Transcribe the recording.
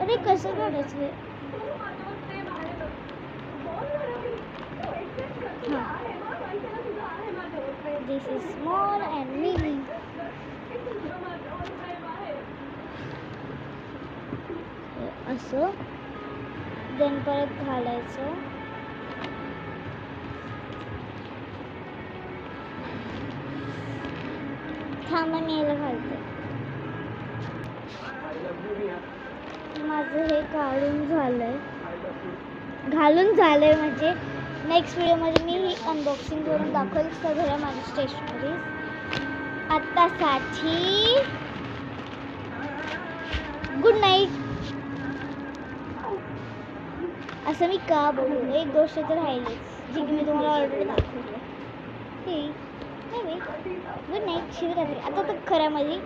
अरे कसं काढायचं हे? This is small and mini. असं देन परत घालायचं. थांबा मी याला घालते. माझं हे काढून झालंय, घालून झालंय. म्हणजे नेक्स्ट व्हिडिओमध्ये मी ही अनबॉक्सिंग करून दाखवेल सगळ्या माझी स्टेशनरी. आत्तासाठी गुड नाईट. असं मी का बोलू? एक गोष्ट तर राहिलीच जी की मी तुम्हाला ऑलरेडी दाखवली. Good night, Shivratri. आता तर खऱ्यामध्ये